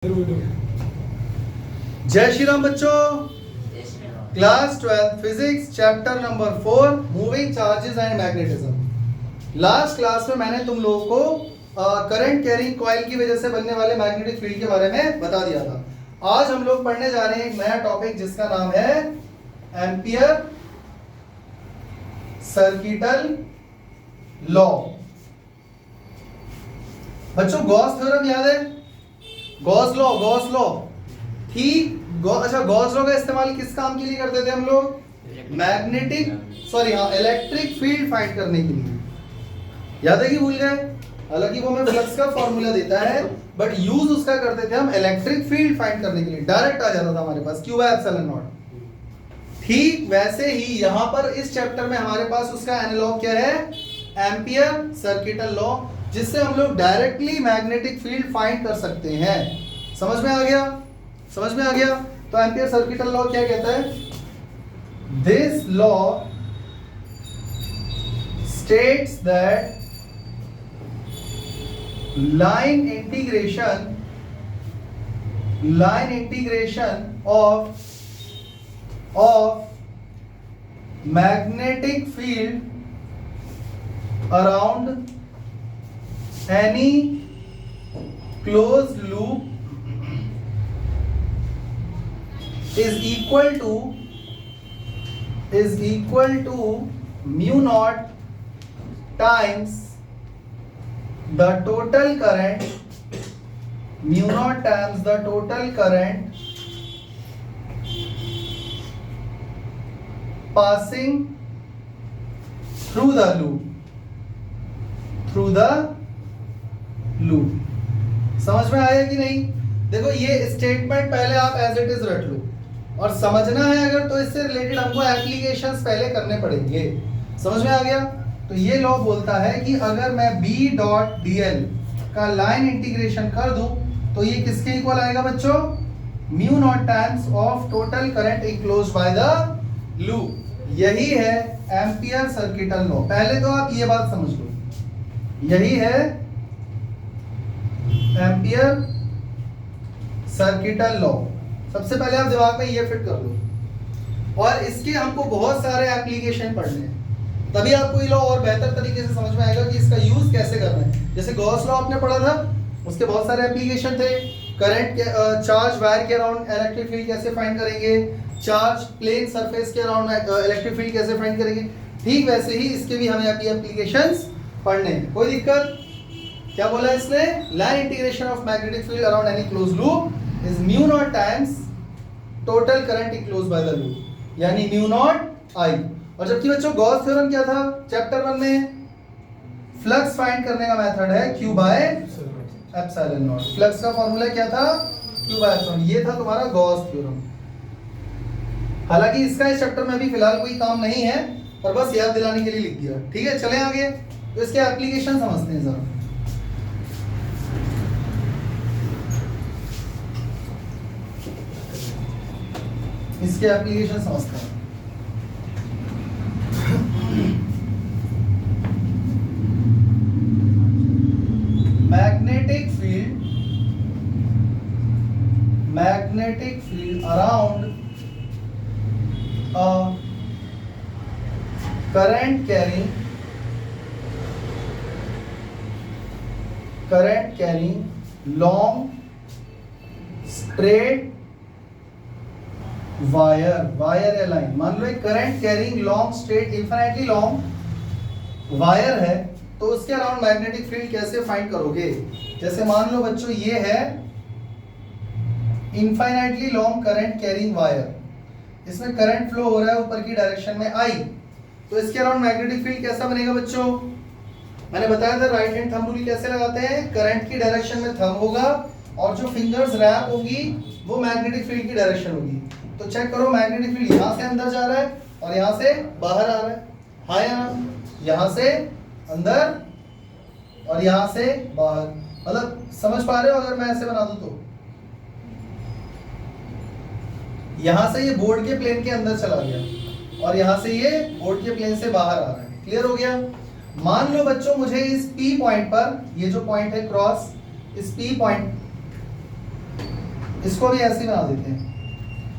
जय श्री राम बच्चों। Class 12 physics chapter number 4 moving charges and magnetism. Last class में मैंने तुम लोगों को करंट कैरिंग कॉइल की वजह से बनने वाले मैग्नेटिक फील्ड के बारे में बता दिया था। आज हम लोग पढ़ने जा रहे हैं एक नया टॉपिक जिसका नाम है एम्पियर सर्किटल लॉ। बच्चों गॉस थ्योरम याद है? गॉस लॉ ठीक। अच्छा, गॉस लॉ का इस्तेमाल किस काम के लिए करते थे हम लोग? इलेक्ट्रिक फील्ड फाइंड करने के लिए। याद है कि भूल गए? हालांकि वो हमें फ्लक्स का फॉर्मूला देता है बट यूज उसका करते थे हम इलेक्ट्रिक फील्ड फाइंड करने के लिए। डायरेक्ट आ जाता था हमारे पास Q by एप्सिलॉन नॉट। ठीक वैसे ही यहां पर इस चैप्टर में हमारे पास उसका एनालॉग क्या है? एम्पियर सर्किटल लॉ, जिससे हम लोग डायरेक्टली मैग्नेटिक फील्ड फाइंड कर सकते हैं। समझ में आ गया? तो एम्पियर सर्किटल लॉ क्या कहता है? This law states that line integration of magnetic field around any closed loop is equal to mu naught times the total current passing through the loop. समझ में आया कि नहीं? देखो ये स्टेटमेंट पहले आप एज इट इज रख लो, और समझना है अगर तो इससे रिलेटेड हमको एप्लीकेशंस पहले करने पड़ेंगे। समझ में आ गया? तो ये लॉ बोलता है कि अगर मैं B.dl का लाइन इंटीग्रेशन कर दूं तो ये किसके इक्वल आएगा बच्चों? Mu naught times of total current enclosed by the loop. यही है एम्पियर सर्किटल लॉ। पहले तो आप ये बात समझ लो, यही है एम्पियर सर्किटल लॉ। सबसे पहले आप दिमाग में ये फिट कर लो, और इसके हमको बहुत सारे एप्लीकेशन पढ़ने हैं, तभी आपको ये लॉ और बेहतर तरीके से समझ में आएगा कि इसका यूज कैसे करना है। जैसे गॉस लॉ आपने पढ़ा था, उसके बहुत सारे एप्लीकेशन थे। करंट के चार्ज वायर के अराउंड इलेक्ट्रिक फील्ड कैसे फाइंड करेंगे, चार्ज प्लेन सरफेस के अराउंड इलेक्ट्रिक फील्ड कैसे फाइंड करेंगे। ठीक वैसे ही इसके भी हमें एप्लीकेशंस पढ़ने हैं। कोई दिक्कत? क्या बोला इसने? Line integration of magnetic field around any closed loop is mu naught times total current enclosed by the loop, यानी म्यू नॉट आई। और जबकि बच्चों गॉस थ्योरम क्या था चैप्टर 1 में? फ्लक्स फाइंड करने का मेथड है Q by epsilon not. Flux का फॉर्मूला क्या था? Q by epsilon. ये था तुम्हारा गॉस थ्योरम। हालांकि इसका इस चैप्टर में भी फिलहाल कोई काम नहीं है, पर बस याद दिलाने के लिए लिख दिया। ठीक है, चलें आगे। तो इसके एप्लीकेशन समझते हैं जरा। इसके एप्लीकेशन समझते हैं। Magnetic field around current carrying long straight wire या लाइन। मान लो एक current carrying long straight infinitely long wire है, तो उसके अराउंड मैग्नेटिक फील्ड कैसे फाइंड करोगे? जैसे मान लो बच्चों ये है infinitely long current carrying wire, इसमें करंट फ्लो हो रहा है ऊपर की डायरेक्शन में I, तो इसके अराउंड मैग्नेटिक फील्ड कैसा बनेगा बच्चों? मैंने बताया था राइट हैंड थंब रूल कैसे लगाते हैं। करंट की डायरेक्शन में थंब होगा और जो फिंगर्स रैप होगी वो मैग्नेटिक फील्ड की डायरेक्शन होगी। तो चेक करो, मैग्नेटिक फील्ड यहाँ से अंदर जा रहा है और यहाँ से बाहर आ रहा है। हाँ या ना? यहाँ से अंदर और यहाँ से बाहर। मतलब समझ पा रहे हो? अगर मैं ऐसे बना दूं तो यहां से ये बोर्ड के प्लेन के अंदर चला गया और यहां से ये बोर्ड के प्लेन से बाहर आ रहा है। क्लियर हो गया? मान लो बच्चों मुझे इस P पॉइंट पर, ये जो पॉइंट है क्रॉस, इस P पॉइंट इसको भी ऐसे बना देते हैं।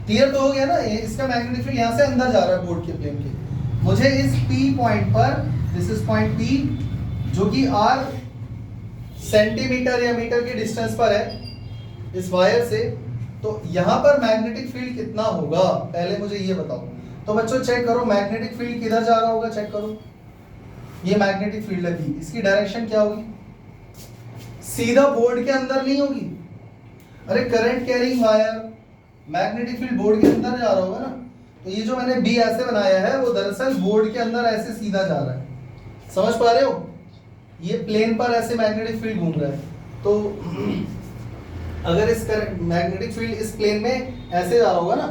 क्लियर तो हो गया ना, ये इसका मैग्नेटिक फील्ड यहाँ से अंदर जा रहा है बोर्ड के प्लेन के। मुझे इस P पॉइंट पर, दिस इज पॉइंट P, जो कि R सेंटीमीटर या मीटर की डिस्टेंस पर है इस वायर से, तो यहाँ पर मैग्नेटिक फील्ड कितना होगा पहले मुझे ये बताओ। तो बच्चों चेक करो मैग्नेटिक फील्ड किधर जा रहा होगा, चेक करो। ये मैग्नेटिक फील्ड है B, इसकी डायरेक्शन क्या होगी? सीधा बोर्ड के अंदर नहीं होगी। अरे current carrying wire, magnetic field board के अंदर जा रहा होगा ना। तो ये जो मैंने B ऐसे बनाया है वो दरअसल बोर्ड के अंदर ऐसे सीधा जा रहा है। समझ पा रहे हो? ये प्लेन पर ऐसे मैग्नेटिक फील्ड घूम रहा है। तो अगर इस मैग्नेटिक फील्ड इस प्लेन में ऐसे जा रहा होगा ना,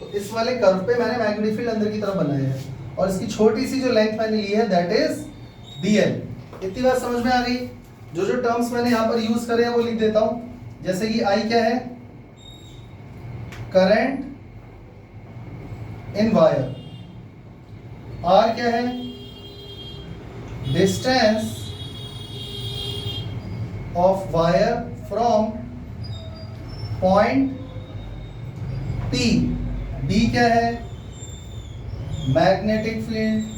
तो इस वाले कर्व पे मैंने मैग्नेटिक फील्ड अंदर की तरफ बनाया है, और इसकी छोटी सी जो लेंथ मैंने ली है दैट इज dl। इतनी बात समझ में आ गई? जो जो टर्म्स मैंने यहाँ पर यूज करे हैं वो लिख देता हूँ। जैसे कि I क्या है? Current in wire. R क्या है? Distance of wire from point P। D क्या है? Magnetic field.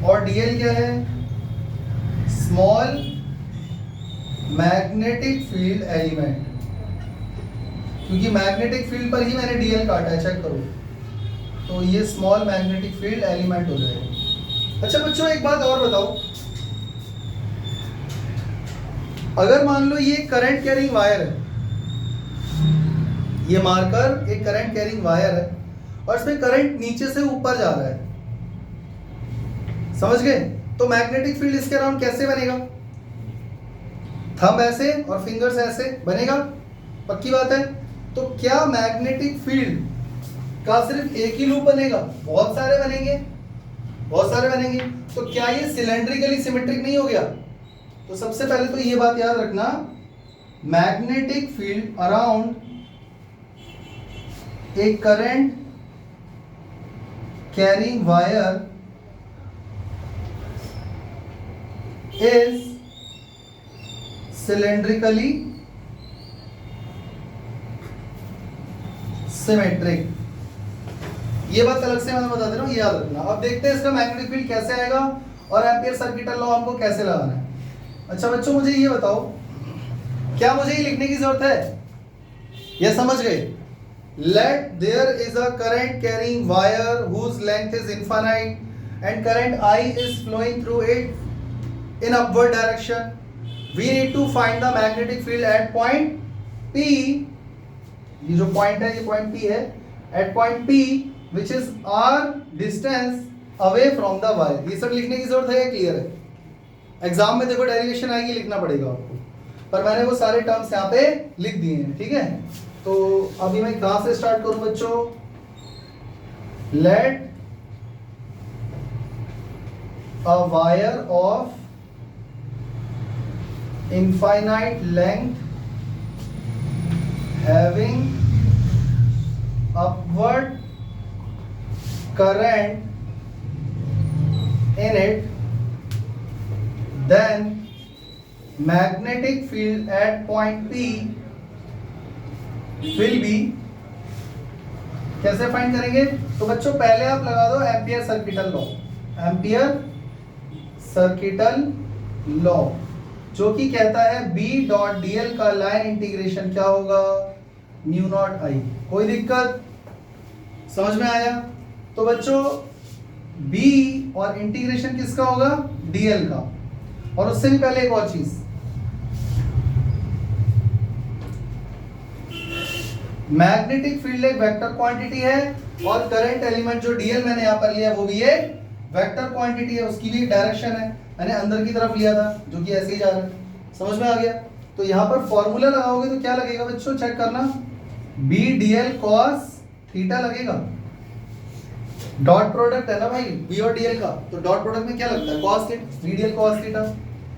और dl क्या है? Small magnetic field element. क्योंकि मैग्नेटिक फील्ड पर ही मैंने dl काटा है, चेक करो। तो ये स्मॉल मैग्नेटिक फील्ड एलिमेंट हो जाएगा। अच्छा बच्चों एक बात और बताओ, अगर मान लो ये करंट कैरिंग वायर है, ये मार्कर एक करंट कैरिंग वायर है और इसमें करंट नीचे से ऊपर जा रहा है, समझ गए? तो मैग्नेटिक फील्ड इसके अराउंड कैसे बनेगा? थंब ऐसे और फिंगर्स ऐसे बनेगा, पक्की बात है। तो क्या मैग्नेटिक फील्ड का सिर्फ एक ही लूप बनेगा? बहुत सारे बनेंगे, बहुत सारे बनेंगे। तो क्या ये सिलेंड्रिकली सिमेट्रिक नहीं हो गया? तो सबसे पहले तो ये बात याद रखना, magnetic field around a current carrying wire is cylindrically symmetric। ये बात अलग से मैं बता दे रहा हूँ, ये याद रखना। अब देखते हैं इसका मैग्नेटिक फील्ड कैसे आएगा और एम्पियर सर्किटल लॉ हमको कैसे लगाना है। अच्छा बच्चों मुझे ये बताओ, क्या मुझे ये लिखने की जरूरत है? ये समझ गए? Let there is a current carrying wire whose length is infinite and current I is flowing through it in upward direction. We need to find the magnetic field at point P। ये जो point है ये point P है। At point P which is R distance away from the wire। ये सब लिखने की जरूरत है, क्लियर है? एग्जाम में देखो डेरिवेशन आएगी, लिखना पड़ेगा आपको, पर मैंने वो सारे टर्म्स यहाँ पे लिख दिए हैं, ठीक है? तो अभी मैं कहाँ से स्टार्ट करूं बच्चों? Let a wire of infinite length having upward current in it, then magnetic field at point P will be। कैसे फाइंड करेंगे? तो बच्चों पहले आप लगा दो ampere circuital law. Ampere circuital law जो कि कहता है B डॉट dl का लाइन इंटीग्रेशन क्या होगा? Mu naught I। कोई दिक्कत? समझ में आया? तो बच्चों B और इंटीग्रेशन किसका होगा? dl का। और उससे भी पहले एक और चीज, मैग्नेटिक फील्ड एक वेक्टर क्वांटिटी है और करंट एलिमेंट जो dl मैंने यहां पर लिया वो भी एक वेक्टर क्वांटिटी है, उसकी भी डायरेक्शन है। मैंने अंदर की तरफ लिया था जो कि ऐसे ही जा रहा है, समझ में आ गया? तो यहाँ पर फॉर्मूला लगाओगे तो क्या लगेगा बच्चों? चेक करना, B dl cos थीटा लगेगा। डॉट प्रोडक्ट है ना भाई B और dl का, तो डॉट प्रोडक्ट में क्या लगता है? cos theta, B dl cos theta.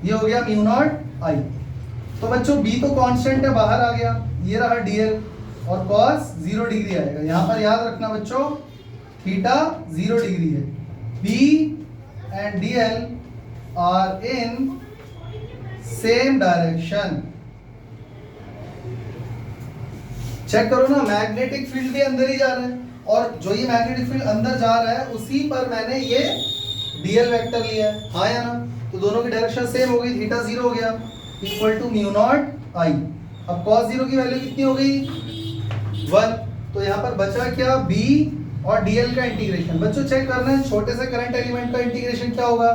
ये हो गया म्यू नॉट I। तो बच्चों B तो कांस्टेंट है, बाहर आ गया, ये रहा dl और cos 0 डिग्री आएगा। यहाँ पर याद रखना बच्चों थीटा 0 डिग्री है। B and dl are in same direction। Check करो ना, मैग्नेटिक फील्ड भी अंदर ही जा रहा है, और जो ये मैग्नेटिक फील्ड अंदर जा रहा है उसी पर मैंने ये डीएल वेक्टर लिया है, हाँ या ना? तो दोनों की डायरेक्शन सेम हो गई, थीटा 0 हो गया equal to mu not I. अब cos 0 की वैल्यू कितनी हो गई? 1। तो यहाँ पर बचा क्या? b और dl का इंटीग्रेशन। बच्चों चेक करना है, छोटे से करंट एलिमेंट का इंटीग्रेशन क्या होगा?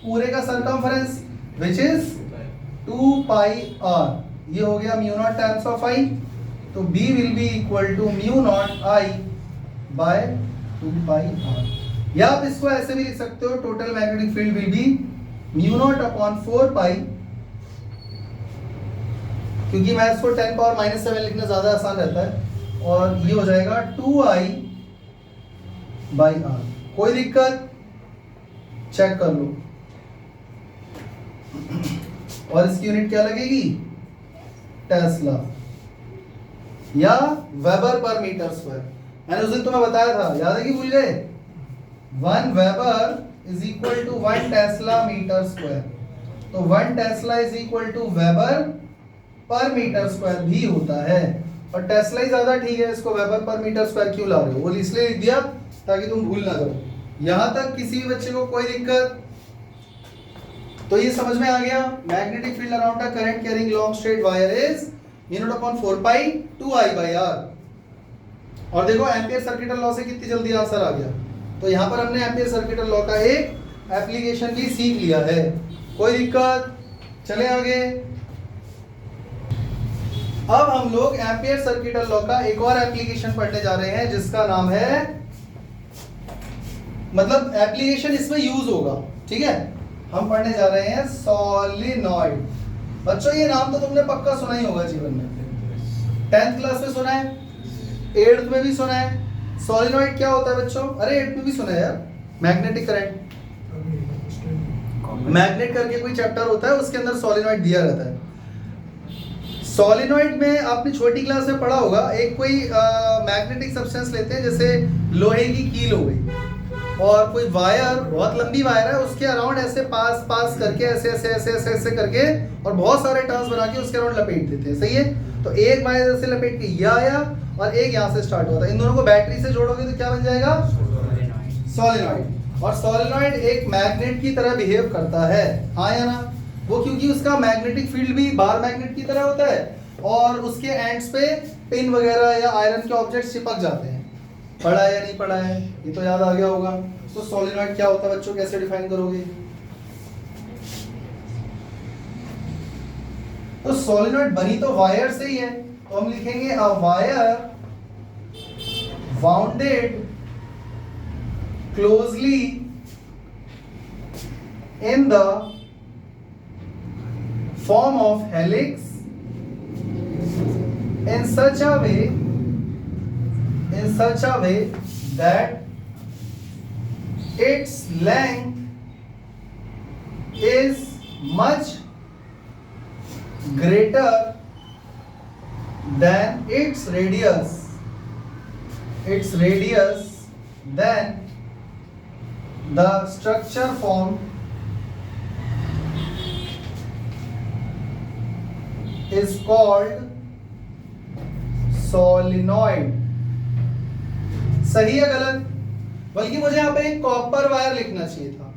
पूरे का circumference which is 2 pi r, ये हो गया mu naught times of i। तो b will be equal to mu naught i by 2 pi r। या आप इसको ऐसे भी लिख सकते हो, total magnetic field will be mu naught upon 4 pi, क्योंकि मैं इसको 10 पावर -7 लिखना ज्यादा आसान रहता है, और ये हो जाएगा 2i बाई r। कोई दिक्कत? चेक कर लो। और इसकी यूनिट क्या लगेगी? टेस्ला या वेबर पर मीटर स्क्वायर। मैंने उस दिन तुम्हें बताया था, याद है कि भूल गए? 1 weber is equal to 1 tesla metre square. तो 1 tesla is equal to weber per metre square भी होता है, और टेस्ला ही ज्यादा ठीक है, इसको वेबर पर मीटर स्क्वायर क्यों ला रहे हो? वो इसलिए लिख दिया ताकि तुम भूल ना करो। यहां तक किसी भी बच्चे को कोई दिक्कत? तो ये समझ में आ गया, magnetic field around a current carrying long straight wire is mu naught upon 4 pi 2i by r। और देखो एम्पियर सर्किटल लॉ से कितनी जल्दी आंसर आ गया। तो यहाँ पर हमने एम्पियर सर्किटल लॉ का एक एप्लीकेशन भी सीख लिया है। कोई दिक्कत? चले आगे। अब हम लोग एम्पियर सर्किटल लॉ का एक और एप्लीकेशन पढ़ने जा रहे हैं, जिसका नाम है, मतलब एप्लीकेशन इसमें यूज होगा, ठीक है? हम पढ़ने जा रहे हैं सोलिनॉइड। बच्चों ये नाम तो तुमने पक्का सुना ही होगा जीवन में, 10th क्लास में सुना है, 8th में भी सुना है। सोलिनॉइड क्या होता है बच्चों? अरे 8th में भी सुना है यार, मैग्नेटिक करंट, मैग्नेट करके कोई चैप्टर होता है, उसके अंदर सोलिनॉइड दिया रहता है। सोलिनॉइड में आपने छोटी क्लास में पढ़ा होगा, एक कोई मैग्नेटिक सब्सटेंस लेते हैं, जैसे लोहे की कील हो गई, और कोई वायर, बहुत लंबी वायर है, उसके अराउंड ऐसे पास पास करके ऐसे ऐसे ऐसे ऐसे ऐसे करके, और बहुत सारे टर्न्स बना के उसके अराउंड लपेट देते हैं, सही है? तो एक वायर ऐसे लपेट के ये आया, और एक यहाँ से स्टार्ट होता है। इन दोनों को बैटरी से जोड़ोगे तो क्या बन जाएगा? सोलिनॉइड। और सोलिनॉइड एक मैग्नेट की तरह बिहेव करता है, हाँ या ना? वो क्योंकि उसका मैग्नेटिक फील्ड भी बार मैग्नेट की तरह होता है, और उसके एंड्स पे पिन वगैरह या आयरन के ऑब्जेक्ट्स चिपक जाते हैं। पढ़ा है या नहीं पढ़ा है? ये तो याद आ गया होगा। तो सोलिनॉइड क्या होता है बच्चों, कैसे डिफाइन करोगे? तो सोलिनॉइड बनी तो वायर से ही है, तो हम लिखेंगे a wire bounded closely in the form of helix in such a way that its length is much greater than its radius than the structure formed is called solenoid। सही है गलत? बल्कि मुझे यहाँ पे एक कॉपर वायर लिखना चाहिए था,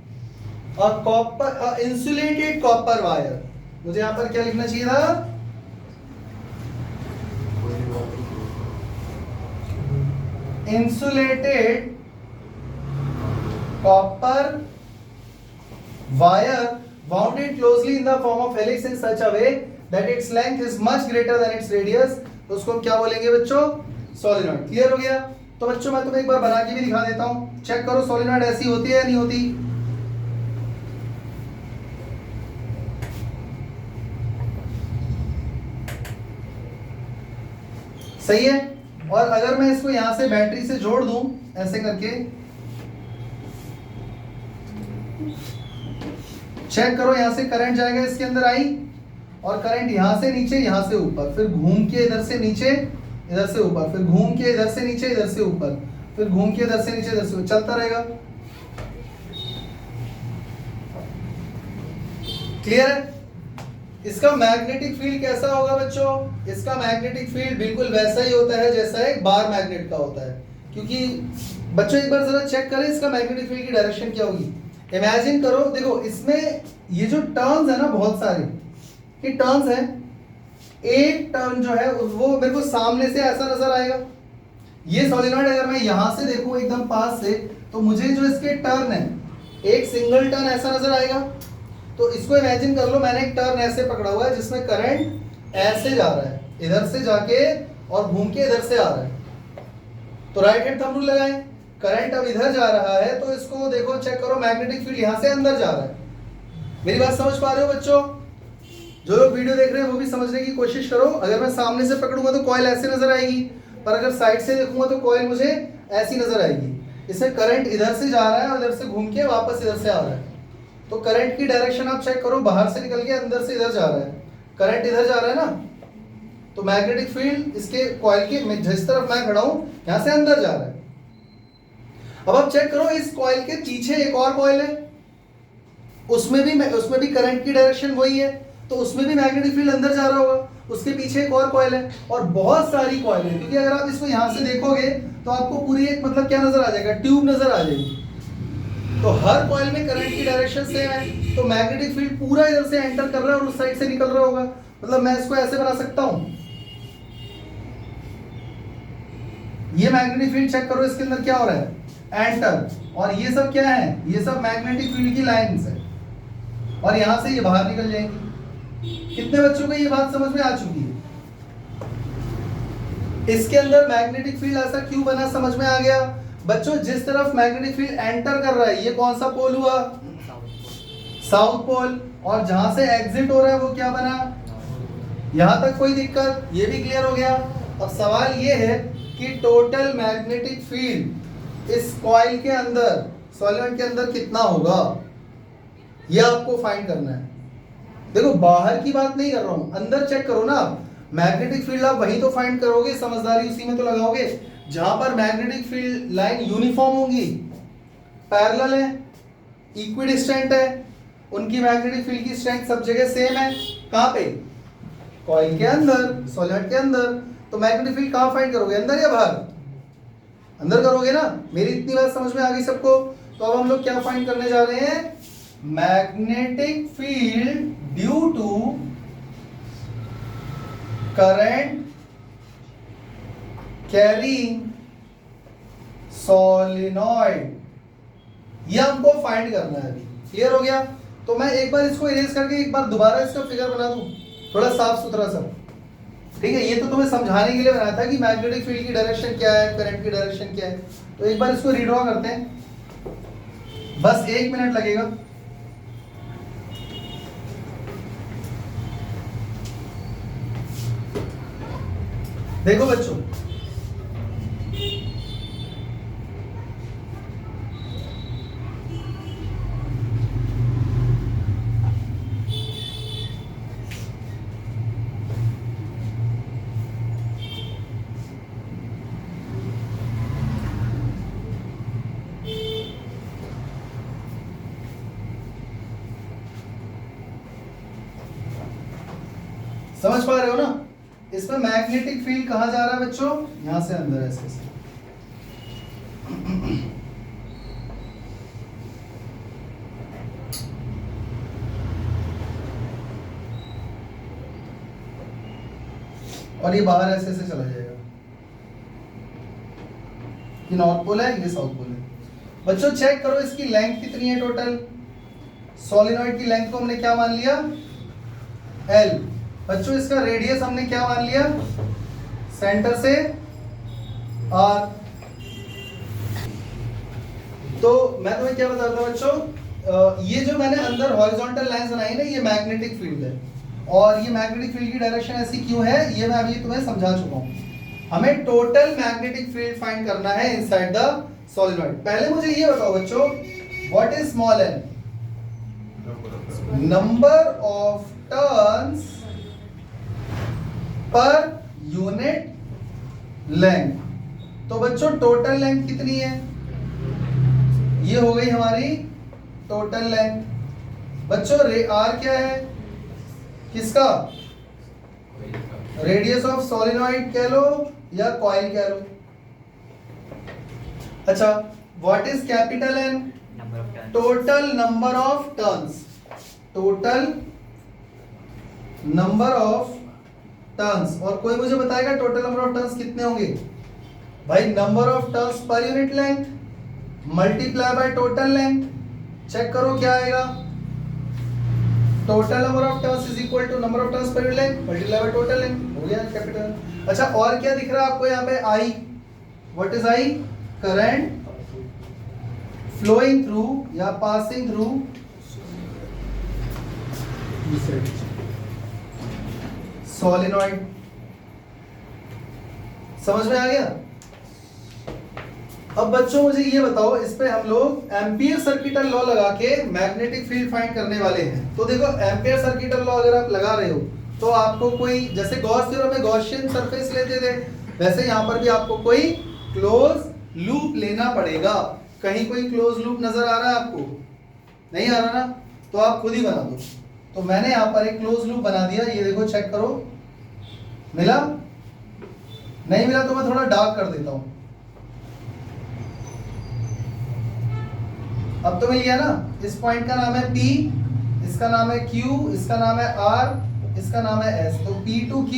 और कॉपर इंसुलेटेड कॉपर वायर, मुझे यहाँ पर क्या लिखना चाहिए था? Insulated copper wire wounded closely in the form of helix in such a way that its length is much greater than its radius, तो उसको क्या बोलेंगे बच्चों? सोलिनॉइड। क्लियर हो गया? तो बच्चों मैं तुम्हें एक बार बना के भी दिखा देता हूं, चेक करो सोलिनॉइड ऐसी होती है या नहीं होती। सही है? और अगर मैं इसको यहां से बैटरी से जोड़ दूं ऐसे करके, चेक करो, यहां से करंट जाएगा इसके अंदर आई, और करंट यहां से नीचे, यहां से ऊपर, फिर घूम के इधर से नीचे, इधर से ऊपर, फिर घूम के इधर से नीचे, इधर से ऊपर, फिर घूम के इधर से नीचे, इधर से ऊपर, चलता रहेगा। क्लियर है? इसका मैग्नेटिक फील्ड कैसा होगा बच्चों? इसका मैग्नेटिक फील्ड बिल्कुल वैसा ही होता है जैसा एक बार मैग्नेट का होता है, क्योंकि बच्चों एक बार जरा चेक करें इसका मैग्नेटिक फील्ड की डायरेक्शन क्या होगी। इमेजिन करो, देखो इसमें ये जो टर्न्स है ना, बहुत सारे ये टर्न्स है, एक टर्न जो है वो मेरे को सामने से ऐसा नजर आएगा। ये सोलेनॉइड अगर मैं यहां से देखूं एकदम पास से, तो मुझे जो इसके टर्न है एक सिंगल टर्न ऐसा नजर आएगा। तो इसको इमेजिन कर लो, मैंने एक टर्न ऐसे पकड़ा हुआ है जिसमें करंट ऐसे जा रहा है, इधर से जाके और घूम के इधर से आ रहा है। तो राइट हैंड थंब रूल लगाएं, करंट अब इधर जा रहा है तो इसको देखो, चेक करो, मैग्नेटिक फील्ड यहां से अंदर जा रहा है। मेरी बात समझ पा रहे हो बच्चों? जो लोग वीडियो देख रहे हैं वो भी समझने की कोशिश करो। अगर मैं सामने से पकड़ूंगा तो कॉइल ऐसे नजर आएगी, पर अगर साइड से देखूंगा तो कॉइल मुझे ऐसी नजर आएगी। इसमें करंट इधर से जा रहा है और इधर से घूम के वापस इधर से आ रहा है। तो करंट की डायरेक्शन आप चेक करो, बाहर से निकल के अंदर से इधर जा रहा है, करंट इधर जा रहा है ना, तो मैग्नेटिक फील्ड इसके कॉइल के जिस तरफ मैं खड़ा हूं यहां से अंदर जा रहा है। अब आप चेक करो, इस कॉइल के पीछे एक और कॉइल है, उसमें भी करंट की डायरेक्शन वही है, तो उसमें भी मैग्नेटिक फील्ड अंदर जा रहा होगा। उसके पीछे एक और कॉइल है और बहुत सारी कॉइल है, क्योंकि अगर आप इसको यहां से देखोगे तो आपको पूरी एक मतलब क्या नजर आ जाएगा, ट्यूब नजर आ जाएगी। तो हर कॉइल में करंट की डायरेक्शन सेम है, तो मैग्नेटिक फील्ड पूरा इधर से एंटर कर रहा है और उस साइड से निकल रहा होगा। मतलब मैं इसको ऐसे बना सकता हूं, ये मैग्नेटिक फील्ड चेक करो, इसके अंदर क्या हो रहा है, एंटर, और ये सब क्या है, ये सब मैग्नेटिक फील्ड की लाइंस है, और यहां से ये बाहर निकल जाएंगी। कितने बच्चों को ये बात समझ में आ चुकी है? इसके अंदर मैग्नेटिक फील्ड ऐसा क्यों बना, समझ में आ गया बच्चों? जिस तरफ मैग्नेटिक फील्ड एंटर कर रहा है, ये कौन सा पोल हुआ, साउथ पोल, और जहां से एग्जिट हो रहा है वो क्या बना, यहां तक कोई दिक्कत? ये भी क्लियर हो गया। अब सवाल ये है कि टोटल मैग्नेटिक फील्ड इस कॉइल के अंदर, सॉल्वेंट के अंदर कितना होगा, ये आपको फाइंड करना है। देखो बाहर की बात नहीं कर रहा हूं, अंदर चेक करो ना। मैग्नेटिक फील्ड आप वहीं तो फाइंड करोगे, समझदारी उसी में तो लगाओगे जहां पर मैग्नेटिक फील्ड लाइन यूनिफॉर्म होंगी, पैरेलल है, इक्विडिस्टेंट है, उनकी मैग्नेटिक फील्ड की स्ट्रेंथ सब जगह सेम है। कहां पे, कॉइल के अंदर, सॉलिड के अंदर। तो मैग्नेटिक फील्ड कहां फाइंड करोगे, अंदर या बाहर? अंदर करोगे ना। मेरी इतनी बात समझ में आ गई सबको? तो अब हम लोग क्या फाइंड करने जा रहे हैं, magnetic field due to current carrying solenoid, ये हमको फाइंड करना है अभी। क्लियर हो गया? तो मैं एक बार इसको इरेज करके एक बार दोबारा इसका फिगर बना दूं, थोड़ा साफ सुथरा सा। ठीक है, ये तो तुम्हें समझाने के लिए बनाया था कि मैग्नेटिक फील्ड की डायरेक्शन क्या है, करंट की डायरेक्शन क्या है। तो एक बार इसको रीड्रॉ करते हैं, बस 1 मिनट लगेगा। देखो बच्चों, समझ पा रहे हो ना? इसमें मैग्नेटिक फील्ड कहां जा रहा है बच्चों, यहां से अंदर ऐसे। और ये बाहर ऐसे से चला जाएगा। ये नॉर्थ पोल है, ये साउथ पोल है। बच्चों चेक करो इसकी लेंथ कितनी है टोटल। सोलेनॉइड की लेंथ को हमने क्या मान लिया, L। बच्चों इसका रेडियस हमने क्या मान लिया, सेंटर से R। तो मैं तुम्हें क्या बता रहा हूं बच्चों, ये जो मैंने अंदर हॉरिजॉन्टल लाइंस बनाई ना, ये मैग्नेटिक फील्ड है, और ये मैग्नेटिक फील्ड की डायरेक्शन ऐसी क्यों है ये मैं अभी तुम्हें समझा चुका हूं। हमें टोटल मैग्नेटिक फील्ड फाइंड करना है इनसाइड द सोलेनॉइड। पहले मुझे ये बताओ बच्चों, what is small n, number of turns per unit length. तो बच्चों टोटल लेंथ कितनी है, ये हो गई हमारी टोटल लेंथ। बच्चों R क्या है, किसका? रेडियस ऑफ सोलिनॉइड कह लो या कॉइल कह लो। अच्छा, what is capital N? Total number of turns. Total number of turns. और कोई मुझे बताएगा टोटल नंबर ऑफ टर्न्स कितने होंगे? भाई number of turns per unit length multiply by total length. Check करो क्या आएगा। Total number of turns is equal to number of turns per unit length multiply by total length. हो गया capital. अच्छा, और क्या दिख रहा है आपको यहाँ पे? I. What is I? Current flowing through या पासिंग थ्रू सोलिनॉइड। समझ में आ गया? अब बच्चों मुझे ये बताओ, इस पे हम लोग एम्पियर सर्किटल लॉ लगा के मैग्नेटिक फील्ड फाइंड करने वाले हैं। तो देखो, एम्पियर सर्किटल लॉ अगर आप लगा रहे हो तो आपको कोई, जैसे गॉस थ्योरम में गॉसियन सरफेस लेते थे, वैसे यहाँ पर भी आपको कोई क्लोज लूप लेना पड़ेगा। कहीं कोई क्लोज लूप नजर आ रहा है आपको? नहीं आ रहा ना? तो आप खुद ही बना दो। तो मैंने यहाँ पर एक क्लोज लूप बना दिया, ये देखो, चेक करो। मिला? नहीं मिला तो मैं थोड़ा डार्क कर देता हूं। अब तो मिल गया ना? इस पॉइंट का नाम है P, इसका नाम है Q, इसका नाम है R, इसका नाम है S। तो P to Q,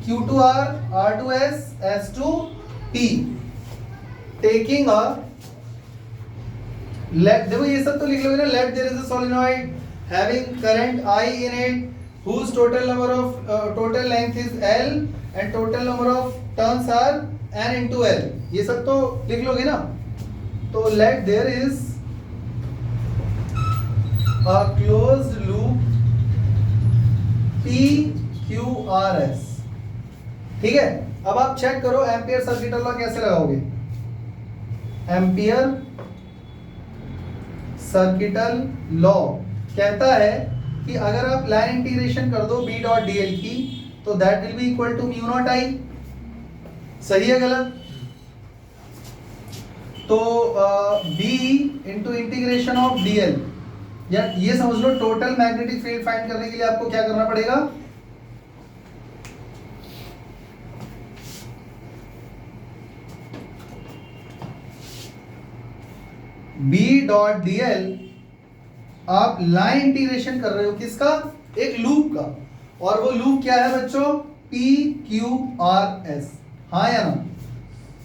Q to R, R to S, S to P। Taking a let, देखो ये सब तो लिख लोगे ना। Let there is a solenoid having current I in it whose total number of total length is L and total number of turns are N into L। ये सब तो लिख लोगे ना? तो let there is a closed loop PQRS। ठीक है, अब आप चेक करो एम्पियर सर्किटल लॉ कैसे लगाओगे। एम्पियर सर्किटल लॉ कहता है कि अगर आप लाइन इंटीग्रेशन कर दो B डॉट dl की, तो that will be equal to mu naught I। सही है गलत? तो B into integration of dl, या ये समझ लो टोटल मैग्नेटिक फील्ड फाइंड करने के लिए आपको क्या करना पड़ेगा? B डॉट dl आप लाइन इंटीग्रेशन कर रहे हो किसका? एक लूप का। और वो लूप क्या है बच्चों? PQRS। हाँ या ना?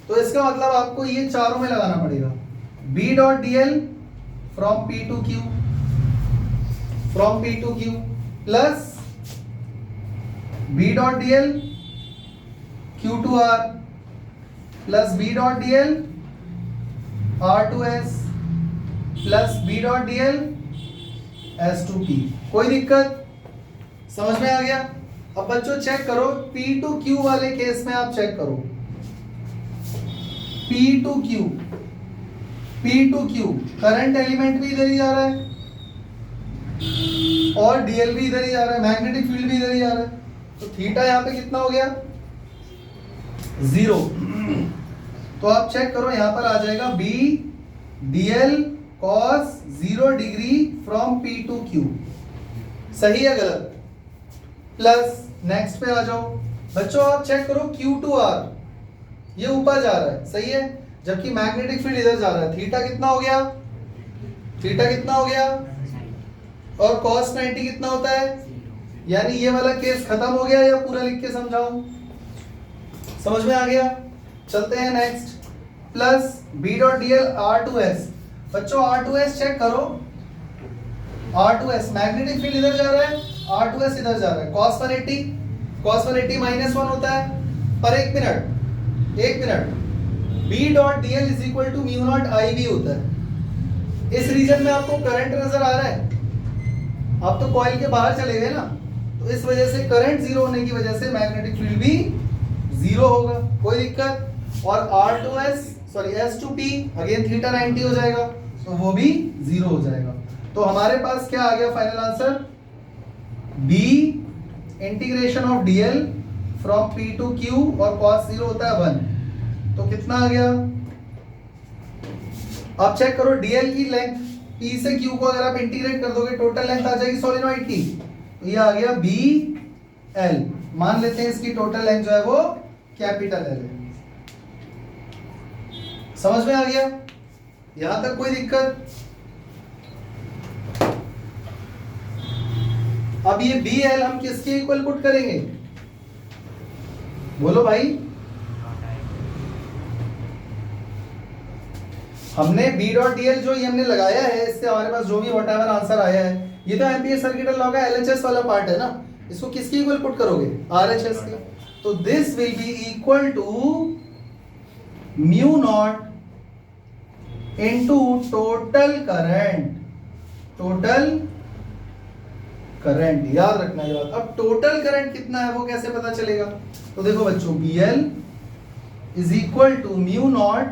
तो इसका मतलब आपको ये चारों में लगाना पड़ेगा। B dot dl from P to Q, from P to Q, plus B dot dl Q to R, plus B dot dl R to S, plus B dot dl S to P। कोई दिक्कत? समझ में आ गया? अब बच्चों check करो, P to Q वाले case में आप चेक करो। P to Q current element भी इधर ही जा रहा है और dl भी इधर ही जा रहा है, मैग्नेटिक फील्ड भी इधर ही जा रहा है। तो थीटा यहाँ पे कितना हो गया? 0। तो आप चेक करो, यहाँ पर आ जाएगा B dl cos 0 degree from P to Q। सही है गलत? प्लस नेक्स्ट पे आ जाओ बच्चों, आप चेक करो Q टू R, ये ऊपर जा रहा है, सही है, जबकि मैग्नेटिक फील्ड इधर जा रहा है। थीटा कितना हो गया? थीटा कितना हो गया? और cos 90 कितना होता है? यानी ये वाला केस खत्म हो गया, या पूरा लिख के समझाऊं? समझ में आ गया? चलते हैं next. Plus B dot dl R to S। बच्चों R टू S चेक करो, R to S magnetic field इधर जा रहा है, R टू S इधर जा रहा है। cos 180 -1 होता है पर एक minute B dot dl is equal to mu naught IB होता है। इस रीजन में आपको करंट नजर आ रहा है? आप तो कॉइल के बाहर चले गए ना, तो इस वजह से करंट जीरो होने की वजह से मैग्नेटिक फील्ड भी जीरो होगा। कोई दिक्कत? और R to S sorry S to P again theta 90 हो जाएगा, तो वो भी जीरो हो जाएगा। तो हमारे पास क्या आ गया final answer? B integration of dl from P to Q और cos 0 होता है 1। तो कितना आ गया? आप चेक करो dl की लेंथ P से Q को अगर आप इंटीग्रेट कर दोगे, टोटल लेंथ आ जाएगी सोलिनॉइड की। तो ये आ गया बी एल, मान लेते हैं इसकी टोटल लेंथ जो है वो कैपिटल एल है। समझ में आ गया? यहां तक कोई दिक्कत? अब ये बी एल हम किसके इक्वल पुट करेंगे? बोलो भाई। हमने बी डॉट डी एल जो ये हमने लगाया है, इससे हमारे पास जो भी व्हाटएवर आंसर आया है, ये तो एम्पियर सर्किट लॉ का एलएचएस वाला पार्ट है ना, इसको किसकी इक्वल पुट करोगे? आरएचएस के। तो this will be equal to mu naught into total current. Total current, याद रखना ये बात। अब टोटल करंट कितना है वो कैसे पता चलेगा? तो देखो बच्चों, BL is equal to mu naught,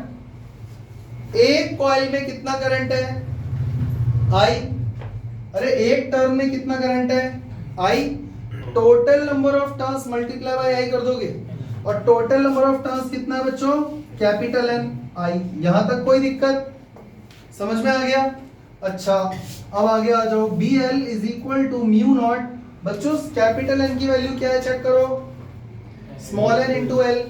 एक कॉइल में कितना करंट है? I। अरे एक टर्न में कितना करंट है? I। Total number of turns multiply by I कर दोगे, और टोटल नंबर ऑफ टर्न्स कितना है बच्चों? Capital N I। यहां तक कोई दिक्कत? समझ में आ गया? अच्छा, अब आगे आ जाओ। BL is equal to mu not, बच्चों कैपिटल N की वैल्यू क्या है चेक करो, small n into L,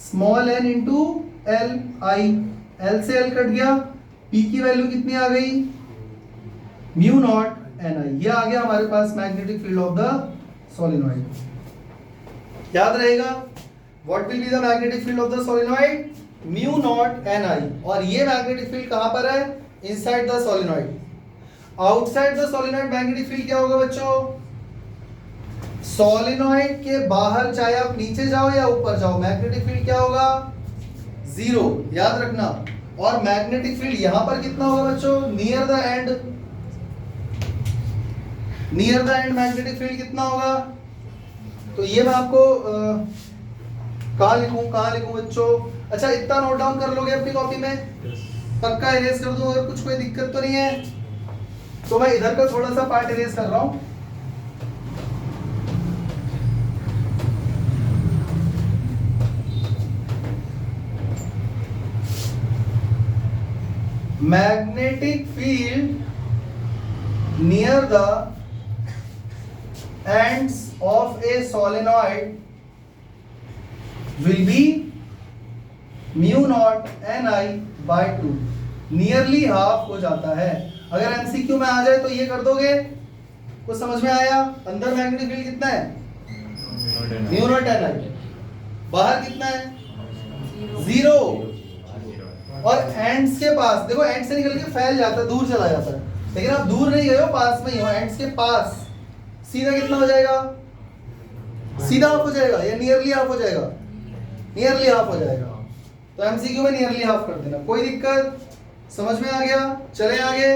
small n into L I, L से एल कट गया, P की वैल्यू कितनी आ गई? Mu not N I. ये आ गया हमारे पास magnetic field of the solenoid. याद रहेगा, what will be the magnetic field of the solenoid? Mu not N I. और ये मैग्नेटिक फील्ड कहां पर है? Inside the solenoid. Outside the solenoid magnetic field क्या होगा बच्चों? सोलेनॉइड के बाहर चाहे आप नीचे जाओ या ऊपर जाओ, मैग्नेटिक फील्ड क्या होगा? जीरो, याद रखना। और मैग्नेटिक फील्ड यहां पर कितना होगा बच्चों? Near the end, near the end magnetic field कितना होगा? तो ये मैं आपको कहां लिखूं बच्चों? अच्छा, इतना नोट डाउन कर लोगे अपनी कॉपी में? पक्का इरेज कर दूं अगर कुछ कोई दिक्कत तो नहीं है? तो मैं इधर का थोड़ा सा पार्ट इरेज कर रहा हूं। Magnetic field near the ends of a solenoid will be mu naught Ni by 2, nearly half हो जाता है। अगर एमसीक्यू में आ जाए तो ये कर दोगे? कुछ समझ में आया? अंदर मैग्नेटिक फील्ड कितना है? Mu naught Ni। बाहर कितना है? जीरो। और एंड्स के पास देखो, एंड से निकल के फैल जाता है, दूर चला जाता है, लेकिन आप दूर नहीं गए हो, पास में ही हो। एंड्स के पास सीधा कितना हो जाएगा? सीधा हाफ हो जाएगा या नियरली हाफ हो जाएगा? नियरली हाफ हो जाएगा। तो एमसीक्यू में नियरली हाफ कर देना, कोई दिक्कत? समझ में आ गया? चले आगे।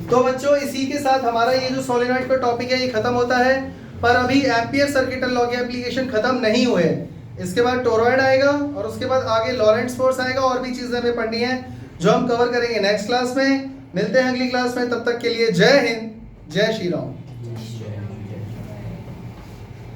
तो बच्चों, इसी के साथ हमारा ये जो सोलेनॉइड का टॉपिक है ये खत्म होता है। पर अभी एम्पियर सर्किट लॉ के एप्लीकेशन खत्म नहीं हुए। इसके बाद टोरॉइड आएगा और उसके बाद आगे लॉरेंट्ज फोर्स आएगा, और भी चीजें हमें पढ़नी है जो हम कवर करेंगे नेक्स्ट क्लास में। मिलते हैं अगली क्लास में, तब तक के लिए जय हिंद, जय श्री राम।